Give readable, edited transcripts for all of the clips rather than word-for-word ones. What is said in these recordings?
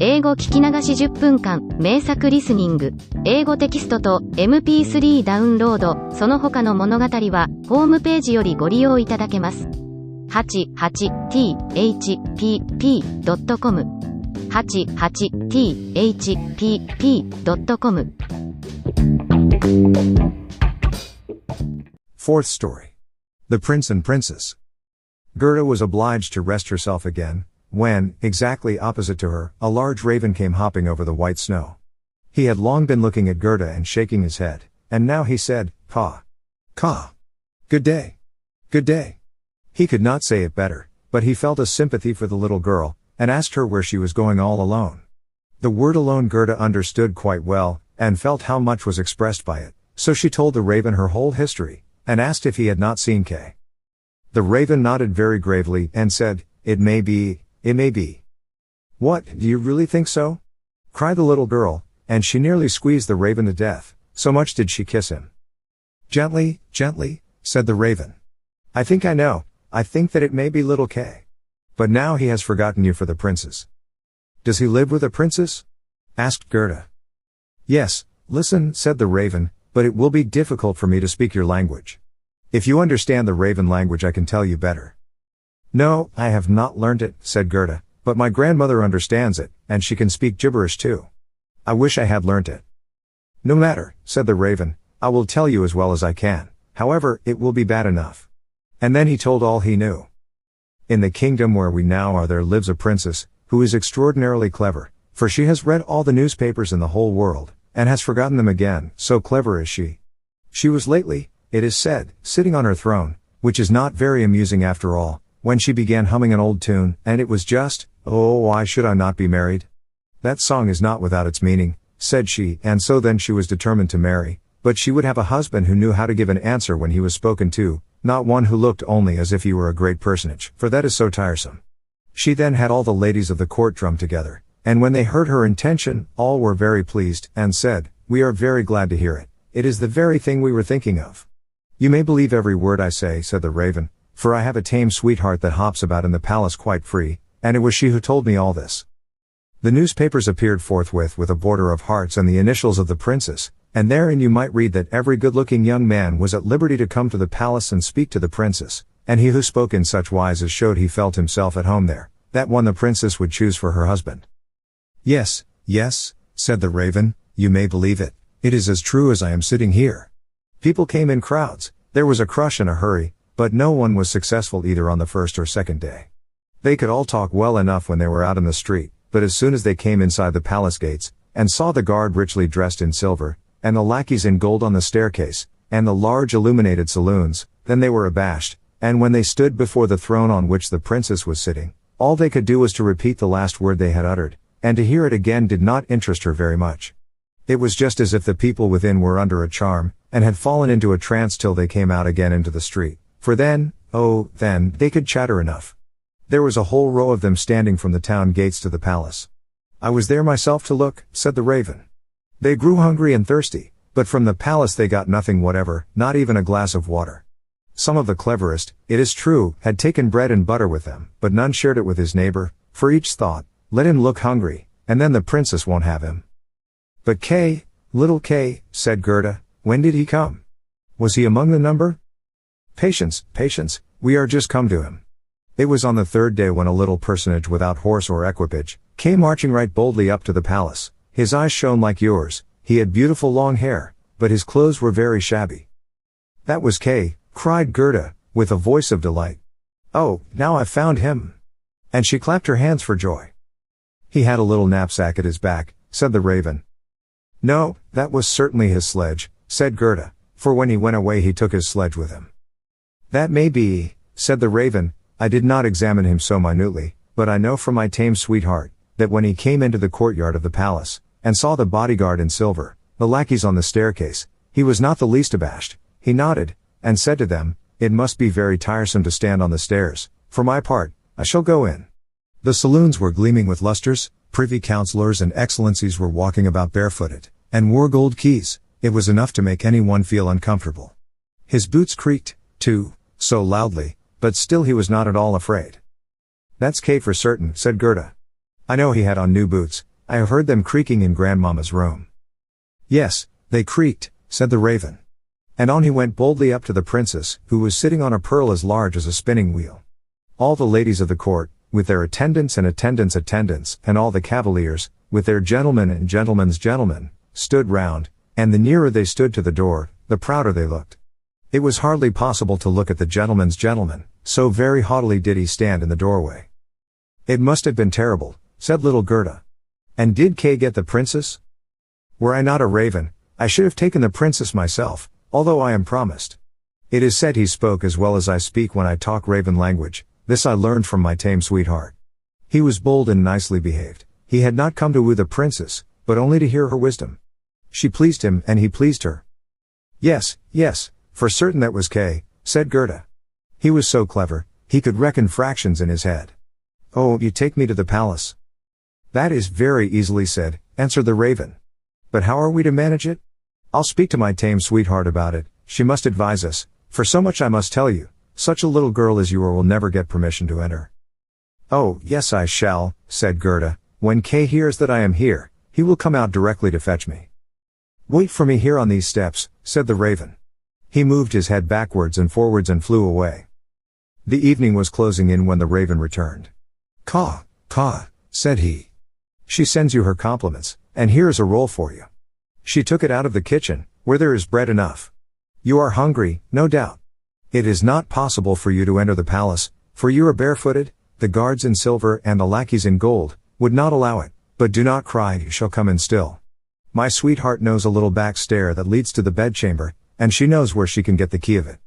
英語聞き流し10分間、名作リスニング、英語テキストと MP3 ダウンロード、その他の物語は、ホームページよりご利用いただけます。88thpp.com 88thpp.com Fourth story. The Prince and Princess. Gerda was obliged to rest herself again, when, exactly opposite to her, a large raven came hopping over the white snow. He had long been looking at Gerda and shaking his head, and now he said, "Caw. Caw. Good day. Good day." He could not say it better, but he felt a sympathy for the little girl, and asked her where she was going all alone. The word alone Gerda understood quite well, and felt how much was expressed by it, so she told the raven her whole history, and asked if he had not seen Kay. The raven nodded very gravely, and said, It may be. "What, do you really think so?" cried the little girl, and she nearly squeezed the raven to death, so much did she kiss him. "Gently, gently," said the raven. "I think I know, I think that it may be little Kay. But now he has forgotten you for the princess." "Does he live with a princess?" asked Gerda. "Yes, listen," said the raven, "but it will be difficult for me to speak your language. If you understand the raven language I can tell you better." "No, I have not learnt it," said Gerda, "but my grandmother understands it, and she can speak gibberish too. I wish I had learnt it." "No matter," said the raven, "I will tell you as well as I can, however, it will be bad enough." And then he told all he knew. "In the kingdom where we now are there lives a princess, who is extraordinarily clever, for she has read all the newspapers in the whole world, and has forgotten them again, so clever is she. She was lately, it is said, sitting on her throne, which is not very amusing after all, when she began humming an old tune, and it was just, 'Oh, why should I not be married?' That song is not without its meaning," said she, and so then she was determined to marry, but she would have a husband who knew how to give an answer when he was spoken to, not one who looked only as if he were a great personage, for that is so tiresome. She then had all the ladies of the court drum together, and when they heard her intention, all were very pleased, and said, "We are very glad to hear it, it is the very thing we were thinking of." "You may believe every word I say," said the raven, "for I have a tame sweetheart that hops about in the palace quite free, and it was she who told me all this." The newspapers appeared forthwith with a border of hearts and the initials of the princess, and therein you might read that every good-looking young man was at liberty to come to the palace and speak to the princess, and he who spoke in such wise as showed he felt himself at home there, that one the princess would choose for her husband. "Yes, yes," said the raven, "you may believe it, it is as true as I am sitting here." People came in crowds, there was a crush and a hurry, but no one was successful either on the first or second day. They could all talk well enough when they were out in the street, but as soon as they came inside the palace gates, and saw the guard richly dressed in silver, and the lackeys in gold on the staircase, and the large illuminated saloons, then they were abashed, and when they stood before the throne on which the princess was sitting, all they could do was to repeat the last word they had uttered, and to hear it again did not interest her very much. It was just as if the people within were under a charm, and had fallen into a trance till they came out again into the street, for then, oh, then, they could chatter enough. There was a whole row of them standing from the town gates to the palace. "I was there myself to look," said the raven. "They grew hungry and thirsty, but from the palace they got nothing whatever, not even a glass of water. Some of the cleverest, it is true, had taken bread and butter with them, but none shared it with his neighbor, for each thought, 'Let him look hungry, and then the princess won't have him.'" "But Kay, little Kay," said Gerda, "when did he come? Was he among the number?" "Patience, patience, we are just come to him. It was on the third day when a little personage without horse or equipage, came marching right boldly up to the palace. His eyes shone like yours, he had beautiful long hair, but his clothes were very shabby." "That was Kay," cried Gerda, with a voice of delight. "Oh, now I've found him." And she clapped her hands for joy. "He had a little knapsack at his back," said the raven. "No, that was certainly his sledge," said Gerda, "for when he went away he took his sledge with him." "That may be," said the raven, "I did not examine him so minutely, but I know from my tame sweetheart, that when he came into the courtyard of the palace, and saw the bodyguard in silver, the lackeys on the staircase, he was not the least abashed, he nodded, and said to them, 'It must be very tiresome to stand on the stairs, for my part, I shall go in.' The saloons were gleaming with lustres, privy councillors and excellencies were walking about barefooted, and wore gold keys, it was enough to make anyone feel uncomfortable. His boots creaked, too, so loudly, but still he was not at all afraid. "That's Kay for certain," said Gerda. "I know he had on new boots, I have heard them creaking in Grandmama's room. Yes, they creaked, said the raven. And on he went boldly up to the princess, who was sitting on a pearl as large as a spinning wheel. All the ladies of the court, with their attendants and attendants, and all the cavaliers, with their gentlemen and gentlemen's gentlemen, stood round, and the nearer they stood to the door, the prouder they looked. It was hardly possible to look at the gentleman's gentleman, so very haughtily did he stand in the doorway. It must have been terrible, said little Gerda. And did Kay get the princess? Were I not a raven, I should have taken the princess myself, although I am promised. It is said he spoke as well as I speak when I talk raven language. This I learned from my tame sweetheart. He was bold and nicely behaved. He had not come to woo the princess, but only to hear her wisdom. She pleased him and he pleased her. Yes, for certain that was Kay, said Gerda. He was so clever, he could reckon fractions in his head. Oh, you take me to the palace. That is very easily said, answered the raven. But how are we to manage it? I'll speak to my tame sweetheart about it. She must advise us, for so much I must tell you, such a little girl as you are will never get permission to enter. Oh, yes I shall, said Gerda. When Kay hears that I am here, he will come out directly to fetch me. Wait for me here on these steps, said the raven. He moved his head backwards and forwards and flew away. The evening was closing in when the raven returned. Caw, said he. She sends you her compliments, and here is a roll for you. She took it out of the kitchen, where there is bread enough. You are hungry, no doubt. It is not possible for you to enter the palace, for you are barefooted. The guards in silver and the lackeys in gold would not allow it, but do not cry, you shall come in still. My sweetheart knows a little back stair that leads to the bedchamber, and she knows where she can get the key of it.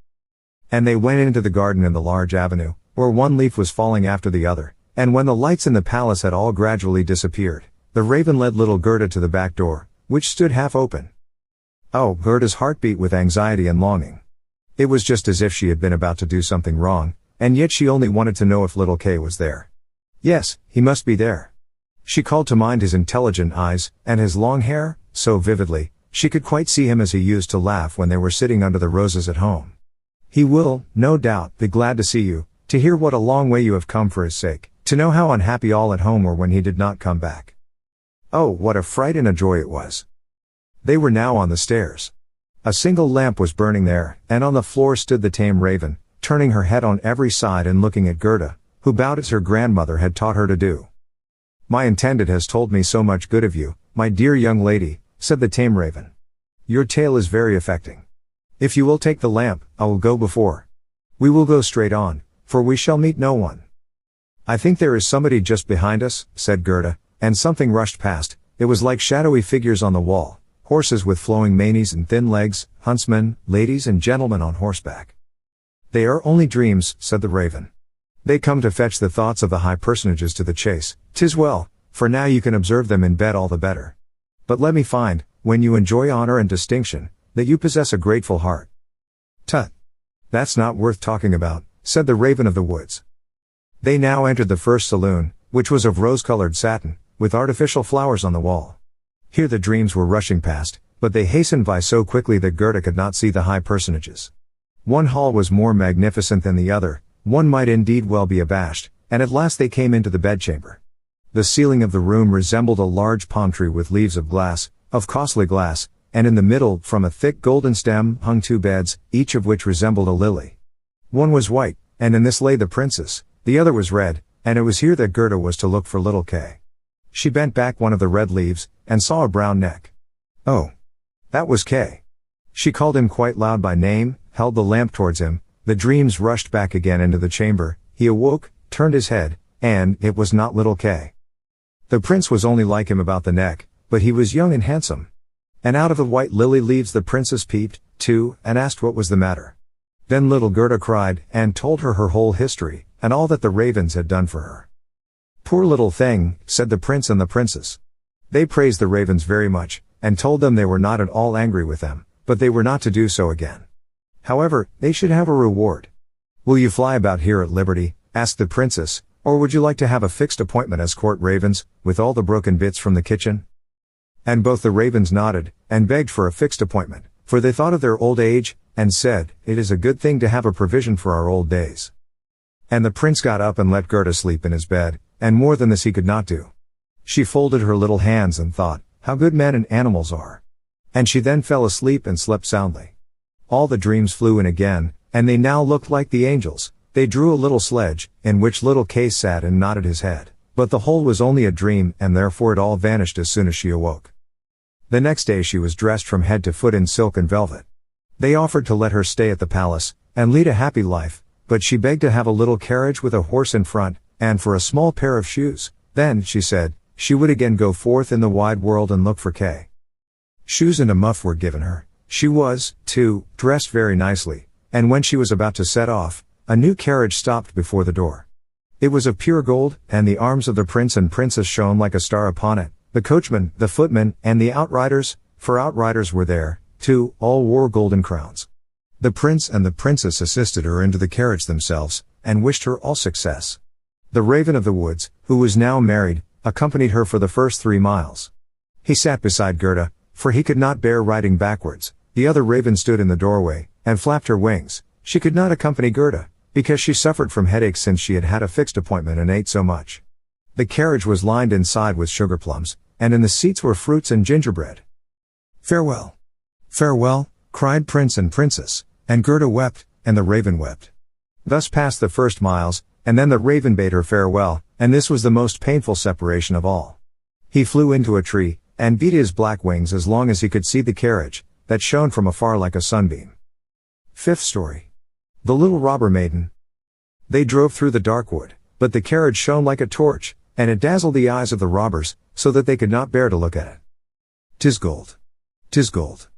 And they went into the garden in the large avenue, where one leaf was falling after the other, and when the lights in the palace had all gradually disappeared, the raven led little Gerda to the back door, which stood half open. Oh, Gerda's heart beat with anxiety and longing. It was just as if she had been about to do something wrong, and yet she only wanted to know if little Kay was there. Yes, he must be there. She called to mind his intelligent eyes, and his long hair, so vividly, she could quite see him as he used to laugh when they were sitting under the roses at home. He will, no doubt, be glad to see you, to hear what a long way you have come for his sake, to know how unhappy all at home were when he did not come back. Oh, what a fright and a joy it was. They were now on the stairs. A single lamp was burning there, and on the floor stood the tame raven, turning her head on every side and looking at Gerda, who bowed as her grandmother had taught her to do. My intended has told me so much good of you, my dear young lady, said the tame raven. Your tale is very affecting. If you will take the lamp, I will go before. We will go straight on, for we shall meet no one. I think there is somebody just behind us, said Gerda, and something rushed past. It was like shadowy figures on the wall, horses with flowing manes and thin legs, huntsmen, ladies and gentlemen on horseback. They are only dreams, said the raven. They come to fetch the thoughts of the high personages to the chase. 'Tis well, for now you can observe them in bed all the better. But let me find, when you enjoy honor and distinction, that you possess a grateful heart. Tut! That's not worth talking about, said the raven of the woods. They now entered the first saloon, which was of rose-colored satin, with artificial flowers on the wall. Here the dreams were rushing past, but they hastened by so quickly that Gerda could not see the high personages. One hall was more magnificent than the other, one might indeed well be abashed, and at last they came into the bedchamber. The ceiling of the room resembled a large palm tree with leaves of glass, of costly glass, and in the middle, from a thick golden stem, hung two beds, each of which resembled a lily. One was white, and in this lay the princess, the other was red, and it was here that Gerda was to look for little Kay. She bent back one of the red leaves, and saw a brown neck. Oh! That was Kay. She called him quite loud by name, held the lamp towards him, the dreams rushed back again into the chamber, he awoke, turned his head, and it was not little Kay. The prince was only like him about the neck, but he was young and handsome. And out of the white lily leaves the princess peeped, too, and asked what was the matter. Then little Gerda cried, and told her whole history, and all that the ravens had done for her. Poor little thing, said the prince and the princess. They praised the ravens very much, and told them they were not at all angry with them, but they were not to do so again. However, they should have a reward. Will you fly about here at liberty, asked the princess, or would you like to have a fixed appointment as court ravens, with all the broken bits from the kitchen? And both the ravens nodded, and begged for a fixed appointment, for they thought of their old age, and said, it is a good thing to have a provision for our old days. And the prince got up and let Gerda sleep in his bed, and more than this he could not do. She folded her little hands and thought, how good men and animals are. And she then fell asleep and slept soundly. All the dreams flew in again, and they now looked like the angels. They drew a little sledge, in which little Case sat and nodded his head. But the whole was only a dream, and therefore it all vanished as soon as she awoke. The next day she was dressed from head to foot in silk and velvet. They offered to let her stay at the palace, and lead a happy life, but she begged to have a little carriage with a horse in front, and for a small pair of shoes. Then, she said, she would again go forth in the wide world and look for Kay. Shoes and a muff were given her. She was, too, dressed very nicely, and when she was about to set off, a new carriage stopped before the door. It was of pure gold, and the arms of the prince and princess shone like a star upon it. The coachman, the footman, and the outriders, for outriders were there, too, all wore golden crowns. The prince and the princess assisted her into the carriage themselves, and wished her all success. The Raven of the Woods, who was now married, accompanied her for the first 3 miles. He sat beside Gerda, for he could not bear riding backwards. The other raven stood in the doorway, and flapped her wings. She could not accompany Gerda, because she suffered from headaches since she had had a fixed appointment and ate so much. The carriage was lined inside with sugar plums, and in the seats were fruits and gingerbread. Farewell! Farewell! Cried Prince and Princess, and Gerda wept, and the raven wept. Thus passed the first miles, and then the raven bade her farewell, and this was the most painful separation of all. He flew into a tree, and beat his black wings as long as he could see the carriage, that shone from afar like a sunbeam. Fifth story. The Little Robber Maiden. They drove through the dark wood, but the carriage shone like a torch, and it dazzled the eyes of the robbers, so that they could not bear to look at it. "'Tis gold! 'Tis gold!"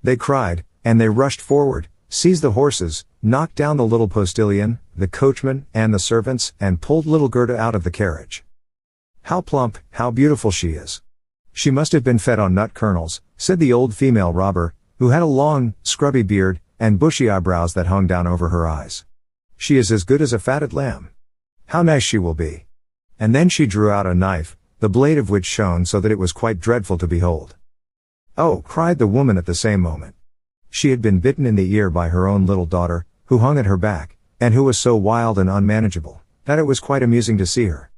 they cried, and they rushed forward, seized the horses, knocked down the little postilion, the coachman, and the servants, and pulled little Gerda out of the carriage. "How plump, how beautiful she is! She must have been fed on nut kernels," said the old female robber, who had a long, scrubby beard, and bushy eyebrows that hung down over her eyes. "She is as good as a fatted lamb. How nice she will be!" And then she drew out a knife, the blade of which shone so that it was quite dreadful to behold. "Oh!" cried the woman at the same moment. She had been bitten in the ear by her own little daughter, who hung at her back, and who was so wild and unmanageable, that it was quite amusing to see her.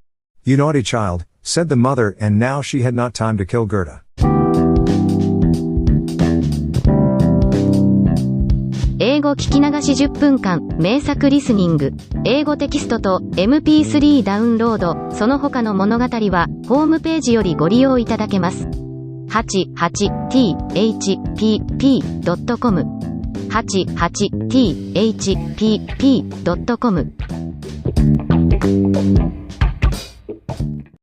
"You naughty child," said the mother, and now she had not time to kill Gerda. 英語聞き流し10分間、名作リスニング。英語テキストと MP3 ダウンロード、その他の物語は、ホームページよりご利用いただけます。88thpp.com 88thpp.com